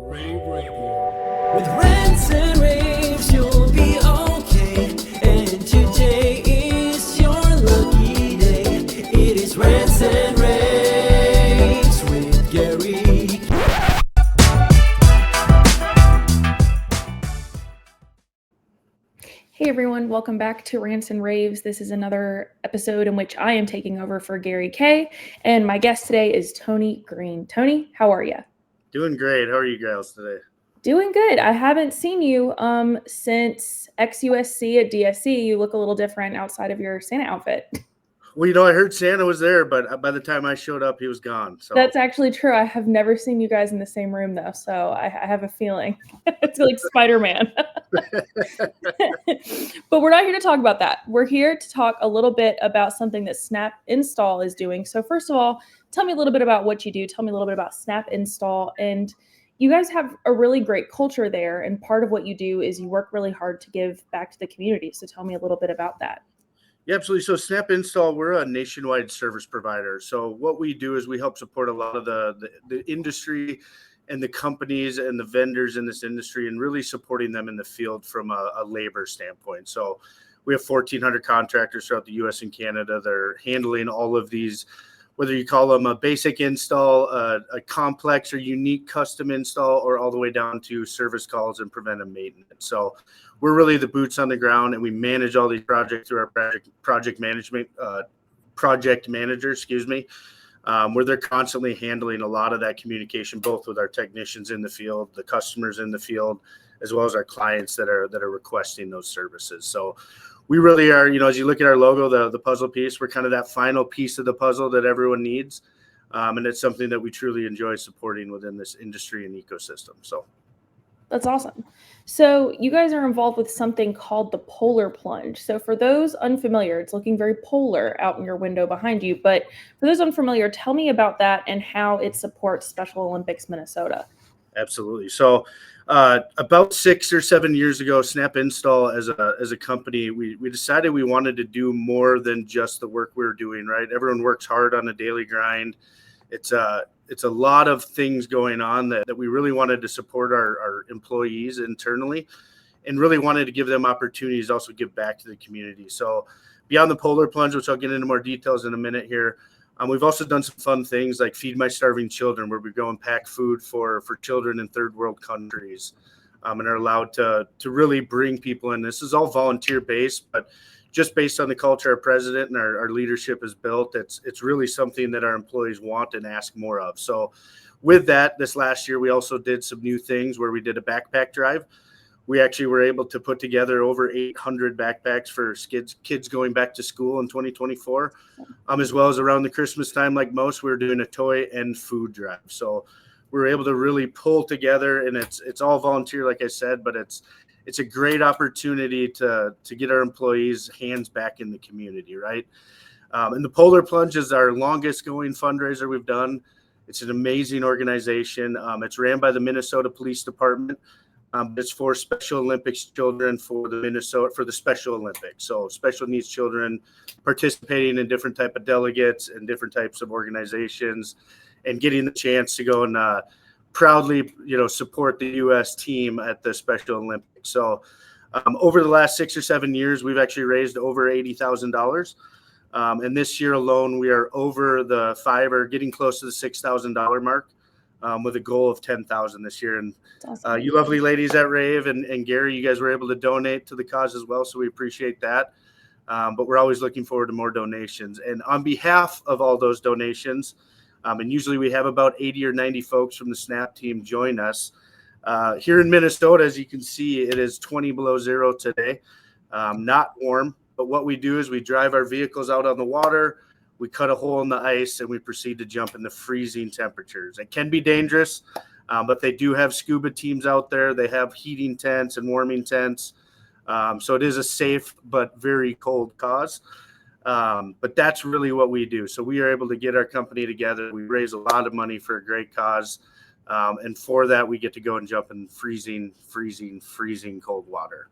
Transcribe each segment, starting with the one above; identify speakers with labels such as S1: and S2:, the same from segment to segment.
S1: rAVe Radio. With rants and raves, you'll be okay. And today is your lucky day. It is Rants and Raves with Gary.
S2: Hey everyone, welcome back to Rants and Raves. This is another episode in which I am taking over for Gary K. And my guest today is Tony Green. Tony, how are you?
S3: Doing great. How are you guys today?
S2: Doing good. I haven't seen you since XUSC at DSC. You look a little different outside of your Santa outfit.
S3: Well, I heard Santa was there, but by the time I showed up, he was gone. So
S2: That's actually true. I have never seen you guys in the same room though, so I have a feeling it's like Spider-Man. But we're not here to talk about that. We're here to talk a little bit about something that Snap Install is doing. So first of all, tell me a little bit about what you do. Tell me a little bit about Snap Install. And you guys have a really great culture there. And part of what you do is you work really hard to give back to the community. So tell me a little bit about that.
S3: Yeah, absolutely. So Snap Install, we're a nationwide service provider. So what we do is we help support a lot of the industry and the companies and the vendors in this industry and really supporting them in the field from a labor standpoint. So we have 1,400 contractors throughout the U.S. and Canada that are handling all of these, whether you call them a basic install, a complex or unique custom install, or all the way down to service calls and preventive maintenance. So we're really the boots on the ground, and we manage all these projects through our project manager, where they're constantly handling a lot of that communication, both with our technicians in the field, the customers in the field, as well as our clients that are requesting those services. So we really are, as you look at our logo, the puzzle piece, we're kind of that final piece of the puzzle that everyone needs. And it's something that we truly enjoy supporting within this industry and ecosystem. So
S2: that's awesome. So you guys are involved with something called the Polar Plunge. So for those unfamiliar, it's looking very polar out in your window behind you. But for those unfamiliar, tell me about that and how it supports Special Olympics Minnesota.
S3: Absolutely. So about 6 or 7 years ago, Snap Install as a company, we decided we wanted to do more than just the work we were doing, right? Everyone works hard on a daily grind. It's a lot of things going on that we really wanted to support our employees internally and really wanted to give them opportunities to also give back to the community. So beyond the Polar Plunge, which I'll get into more details in a minute here, we've also done some fun things like Feed My Starving Children, where we go and pack food for children in third world countries and are allowed to really bring people in. This is all volunteer based, but just based on the culture our president and our leadership has built, it's really something that our employees want and ask more of. So with that, this last year, we also did some new things where we did a backpack drive. We actually were able to put together over 800 backpacks for kids going back to school in 2024, as well as around the Christmas time, like most, we were doing a toy and food drive. So we were able to really pull together, and it's all volunteer, like I said, but it's a great opportunity to get our employees' hands back in the community, right? And the Polar Plunge is our longest going fundraiser we've done. It's an amazing organization. It's ran by the Minnesota Police Department. It's for Special Olympics children for the Special Olympics. So special needs children participating in different type of delegates and different types of organizations and getting the chance to go and proudly, support the U.S. team at the Special Olympics. So over the last 6 or 7 years, we've actually raised over $80,000. And this year alone, we are over getting close to the $6,000 mark with a goal of $10,000 this year. And awesome. You lovely ladies at rAVe and Gary, you guys were able to donate to the cause as well. So we appreciate that. But we're always looking forward to more donations. And on behalf of all those donations, and usually we have about 80 or 90 folks from the Snap team join us. Here in Minnesota, as you can see, it is 20 below zero today. Not warm, but what we do is we drive our vehicles out on the water, we cut a hole in the ice, and we proceed to jump in the freezing temperatures. It can be dangerous, but they do have scuba teams out there. They have heating tents and warming tents. So it is a safe but very cold cause. But that's really what we do. So we are able to get our company together. We raise a lot of money for a great cause. And for that, we get to go and jump in freezing cold water.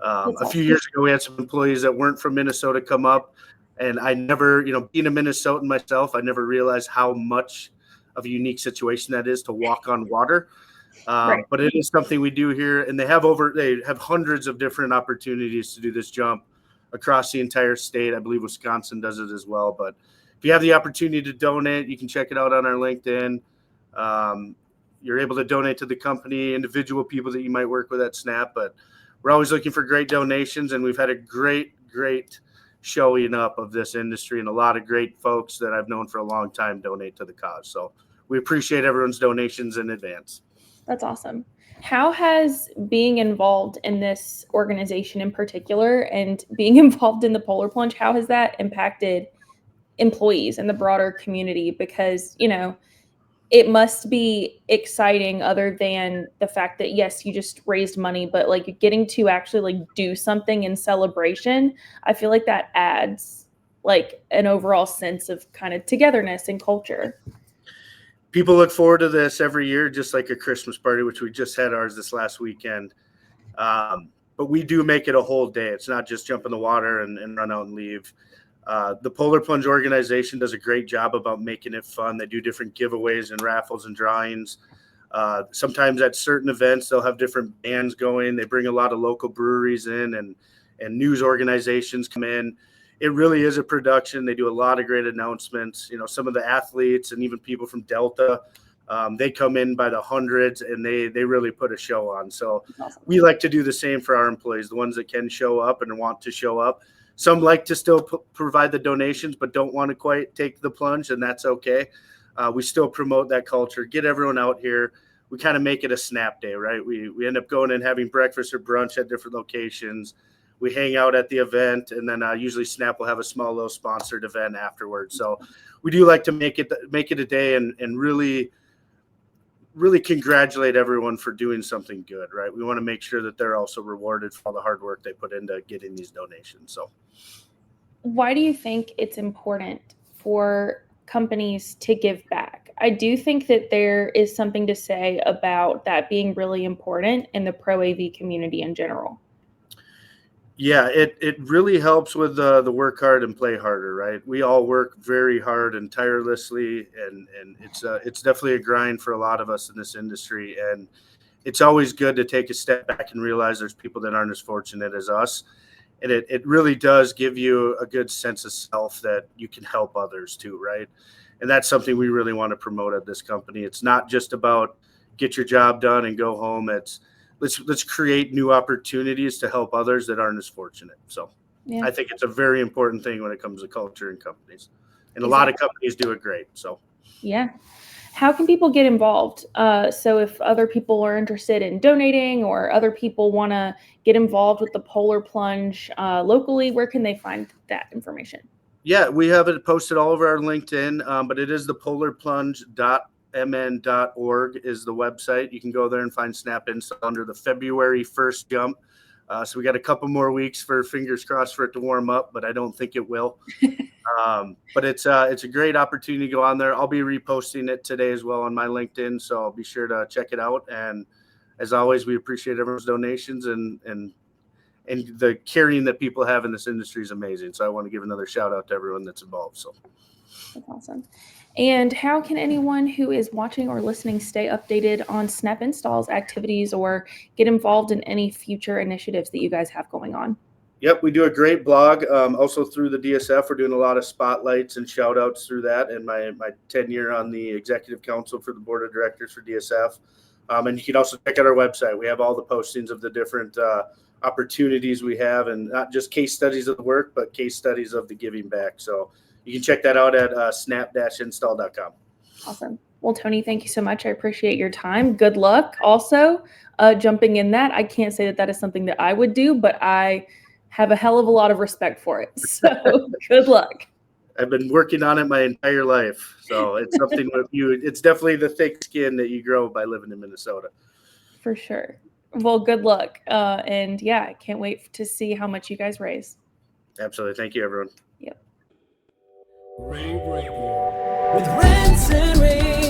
S3: A few years ago, we had some employees that weren't from Minnesota come up. And I never, being a Minnesotan myself, I never realized how much of a unique situation that is to walk on water.
S2: Right.
S3: But it is something we do here, and they have hundreds of different opportunities to do this jump across the entire state. I believe Wisconsin does it as well. But if you have the opportunity to donate, you can check it out on our LinkedIn. You're able to donate to the company, individual people that you might work with at Snap, but we're always looking for great donations, and we've had a great showing up of this industry, and a lot of great folks that I've known for a long time donate to the cause. So we appreciate everyone's donations in advance.
S2: That's awesome. How has being involved in this organization in particular and being involved in the Polar Plunge, how has that impacted employees and the broader community? Because, it must be exciting other than the fact that, yes, you just raised money, but like getting to actually like do something in celebration, I feel like that adds like an overall sense of kind of togetherness and culture.
S3: People look forward to this every year, just like a Christmas party, which we just had ours this last weekend. But we do make it a whole day. It's not just jump in the water and run out and leave. The Polar Plunge organization does a great job about making it fun. They do different giveaways and raffles and drawings. Sometimes at certain events, they'll have different bands going. They bring a lot of local breweries in and news organizations come in. It really is a production. They do a lot of great announcements. Some of the athletes and even people from Delta, they come in by the hundreds, and they really put a show on. So
S2: Awesome.
S3: we like to do the same for our employees, the ones that can show up and want to show up. Some like to still provide the donations, but don't want to quite take the plunge, and that's okay. We still promote that culture, get everyone out here. We kind of make it a Snap day, right? We end up going and having breakfast or brunch at different locations. We hang out at the event, and then usually Snap will have a small little sponsored event afterwards. So we do like to make it a day and really congratulate everyone for doing something good, right? We want to make sure that they're also rewarded for all the hard work they put into getting these donations. So
S2: Why do you think it's important for companies to give back? I do think that there is something to say about that being really important in the pro AV community in general.
S3: yeah, it really helps with the work hard and play harder, right? We all work very hard and tirelessly, and it's definitely a grind for a lot of us in this industry. And it's always good to take a step back and realize there's people that aren't as fortunate as us. And it really does give you a good sense of self that you can help others too, right? And that's something we really want to promote at this company. It's not just about get your job done and go home. It's let's create new opportunities to help others that aren't as fortunate. So
S2: Yeah.
S3: I think it's a very important thing when it comes to culture in companies. And a lot of companies do it great. So
S2: Yeah. How can people get involved? So if other people are interested in donating or other people want to get involved with the Polar Plunge locally, where can they find that information?
S3: yeah, we have it posted all over our LinkedIn, but it is the polarplunge.mn.org is the website. You can go there and find Snap Install under the February 1st jump. So we got a couple more weeks for fingers crossed for it to warm up, but I don't think it will. But it's a great opportunity to go on there. I'll be reposting it today as well on my LinkedIn, so I'll be sure to check it out. And as always, we appreciate everyone's donations and the caring that people have in this industry is amazing. So I want to give another shout out to everyone that's involved. So
S2: That's awesome. And how can anyone who is watching or listening stay updated on Snap Install's activities or get involved in any future initiatives that you guys have going on?
S3: Yep, we do a great blog. Also through the DSF, we're doing a lot of spotlights and shout outs through that, and my tenure on the executive council for the board of directors for DSF. And you can also check out our website. We have all the postings of the different opportunities we have, and not just case studies of the work, but case studies of the giving back. So you can check that out at snap-install.com.
S2: Awesome. Well, Tony, thank you so much. I appreciate your time. Good luck. Also, jumping in that, I can't say that is something that I would do, but I have a hell of a lot of respect for it. So good luck.
S3: I've been working on it my entire life. So it's something with you. It's definitely the thick skin that you grow by living in Minnesota.
S2: For sure. Well, good luck. And yeah, I can't wait to see how much you guys raise.
S3: Absolutely. Thank you, everyone.
S2: Yep.
S1: rAVe Radio with Rants and rAVes.